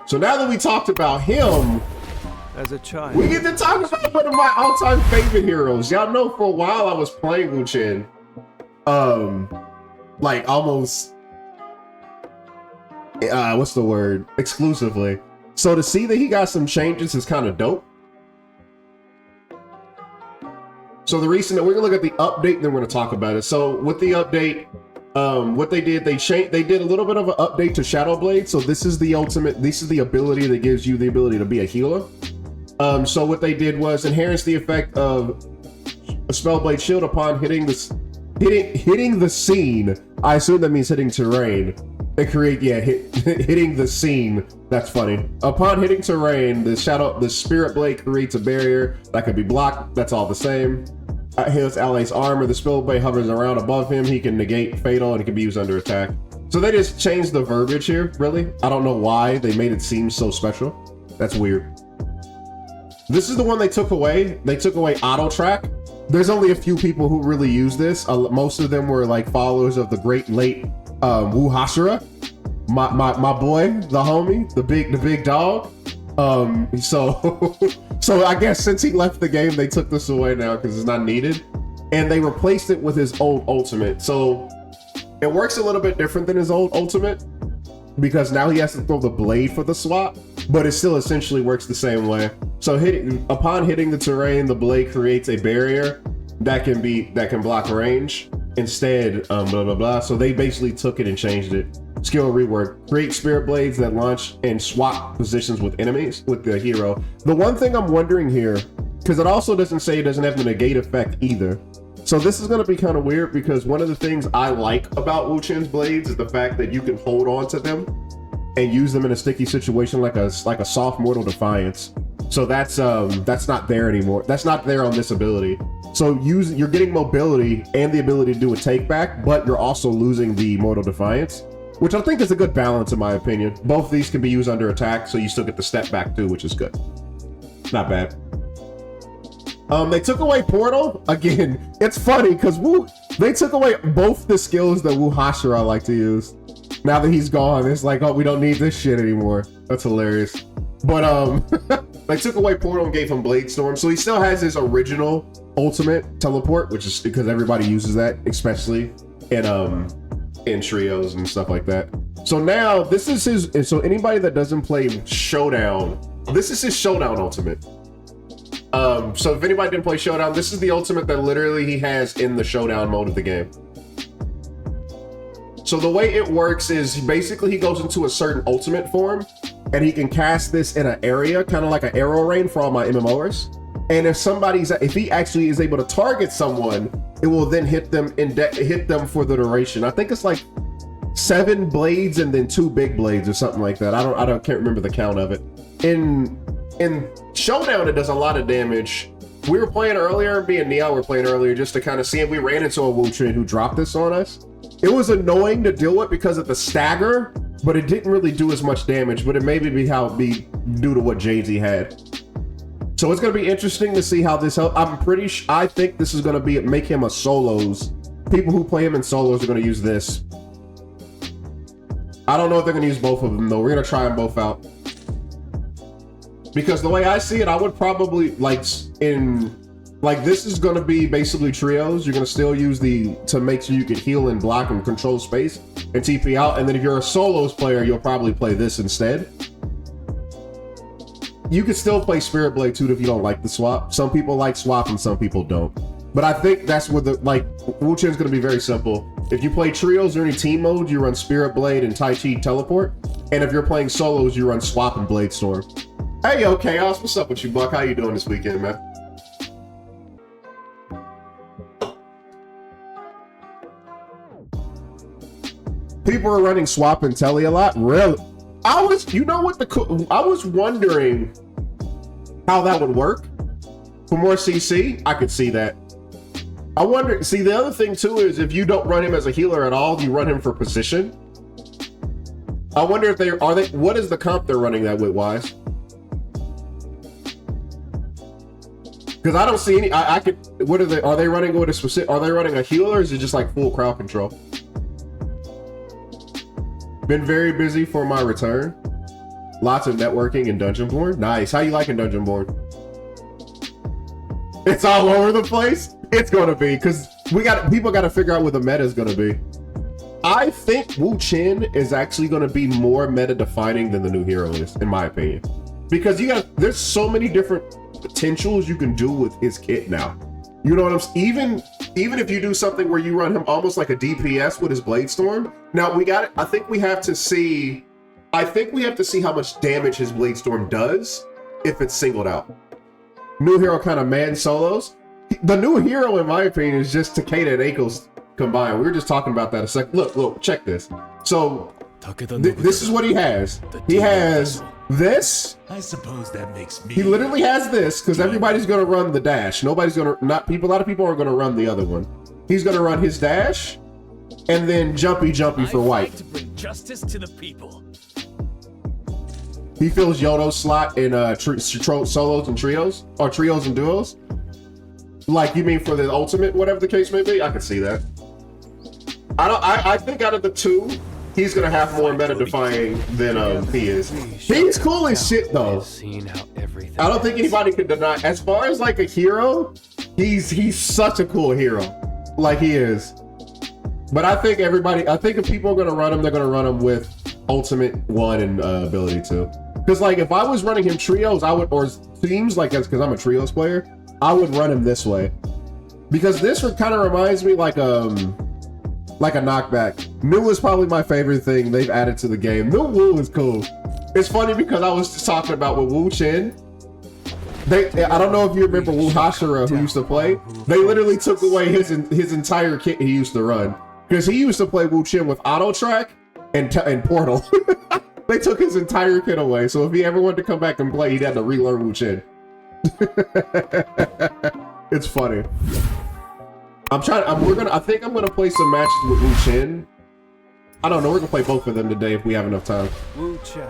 So now that we talked about him, As a child, we get to talk about one of my all-time favorite heroes. Y'all know for a while I was playing Wuchen, like almost, what's the word? Exclusively. So to see that he got some changes is kind of dope. So the reason that we're gonna look at the update, and then we're gonna talk about it. So with the update, what they did, they did a little bit of an update to Shadow Blade. So this is the ultimate, this is the ability that gives you the ability to be a healer. So what they did was enhance the effect of a Spellblade Shield upon hitting the scene. I assume that means hitting terrain. They create, yeah, hitting the scene. That's funny. Upon hitting terrain, the Spirit Blade creates a barrier that can be blocked. That's all the same. His ally's armor, the Spellblade hovers around above him. He can negate fatal and it can be used under attack. So they just changed the verbiage here, really. I don't know why they made it seem so special. That's weird. This is the one they took away. They took away auto track. There's only a few people who really use this. Most of them were like followers of the great late Wuchen, my boy, the homie, the big dog. So I guess since he left the game, they took this away now because it's not needed, and they replaced it with his old ultimate. So it works a little bit different than his old ultimate because now he has to throw the blade for the swap, but it still essentially works the same way. So upon hitting the terrain, the blade creates a barrier that can block range. Instead, blah blah blah. So they basically took it and changed it. Skill rework. Create spirit blades that launch and swap positions with enemies with the hero. The one thing I'm wondering here, because it also doesn't say it doesn't have the negate effect either. So this is going to be kind of weird because one of the things I like about Wuchen's blades is the fact that you can hold on to them and use them in a sticky situation like a soft mortal defiance. So that's not there anymore. That's not there on this ability. So you're getting mobility and the ability to do a take back, but you're also losing the mortal defiance, which I think is a good balance in my opinion. Both of these can be used under attack, so you still get the step back too, which is good. Not bad. They took away Portal. Again, it's funny because they took away both the skills that Wuchen I like to use. Now that he's gone, it's like, oh, we don't need this shit anymore. That's hilarious. But they took away Portal and gave him Blade Storm, so he still has his original ultimate teleport, which is because everybody uses that, especially in trios and stuff like that. So now this is his. So anybody that doesn't play Showdown, this is his Showdown ultimate. So if anybody didn't play Showdown, this is the ultimate that literally he has in the Showdown mode of the game. So the way it works is basically he goes into a certain ultimate form and he can cast this in an area, kind of like an arrow rain for all my MMOers. And if he actually is able to target someone, it will then hit them for the duration. I think it's like 7 blades and then 2 big blades or something like that. Can't remember the count of it. In Showdown, it does a lot of damage. We were playing earlier, me and Nia were playing earlier just to kind of see if we ran into a Wuchen who dropped this on us. It was annoying to deal with because of the stagger, but it didn't really do as much damage, but it may be how it be due to what JZ had. So it's going to be interesting to see how this helps. I think this is going to make him a solos. People who play him in solos are going to use this. I don't know if they're going to use both of them though. We're going to try them both out. Because the way I see it, I would probably this is going to be basically trios. You're going to still use to make sure you can heal and block and control space and TP out. And then if you're a solos player, you'll probably play this instead. You could still play Spirit Blade too if you don't like the swap. Some people like swap and some people don't. But I think that's where Wuchen's going to be very simple. If you play trios or any team mode, you run Spirit Blade and Tai Chi Teleport. And if you're playing solos, you run Swap and Blade Storm. Hey, yo, Chaos, what's up with you, Buck? How you doing this weekend, man? People are running Swap and Telly a lot. Really? I was wondering how that would work. For more CC, I could see that. I wonder, see, the other thing too is if you don't run him as a healer at all, you run him for position. I wonder if what is the comp they're running that with, Wise? Because I don't see any, are they running with a specific, are they running a healer or is it just like full crowd control? Been very busy for my return. Lots of networking in Dungeonborn. Nice. How you liking Dungeonborn? It's all over the place. It's gonna be because people got to figure out what the meta is gonna be. I think Wuchen is actually gonna be more meta defining than the new hero is, in my opinion, because there's so many different potentials you can do with his kit now. You know what I'm saying? Even if you do something where you run him almost like a DPS with his Bladestorm. Now I think we have to see how much damage his Bladestorm does if it's singled out. New hero kind of man solos. The new hero, in my opinion, is just Takeda and Akos combined. We were just talking about that a second. Look, check this. So this is what he has. He has this. I suppose that makes me. He literally has this because everybody's gonna run the dash. Nobody's gonna a lot of people are gonna run the other one. He's gonna run his dash, and then jumpy for white. To bring justice to the people. He fills Yodo's slot in solos and trios, or trios and duos. Like, you mean for the ultimate, whatever the case may be? I can see that. I think out of the two, he's gonna have more meta defying than he is. He's cool as shit though. I don't think anybody can deny. As far as like a hero, he's such a cool hero. Like, he is. But I think if people are gonna run him, they're gonna run him with ultimate 1 and ability 2. Because like if I was running him trios, I would, or teams, like that's because I'm a trios player, I would run him this way. Because this kind of reminds me like a knockback. New is probably my favorite thing they've added to the game. New Wu is cool. It's funny because I was just talking about with Wuchen. I don't know if you remember Wu Hashira, who used to play. They literally took away his entire kit he used to run. Because he used to play Wuchen with auto track and Portal. They took his entire kit away. So if he ever wanted to come back and play, he'd have to relearn Wuchen. It's funny. I think I'm gonna play some matches with Wuchen. I don't know, we're gonna play both of them today if we have enough time. Wuchen.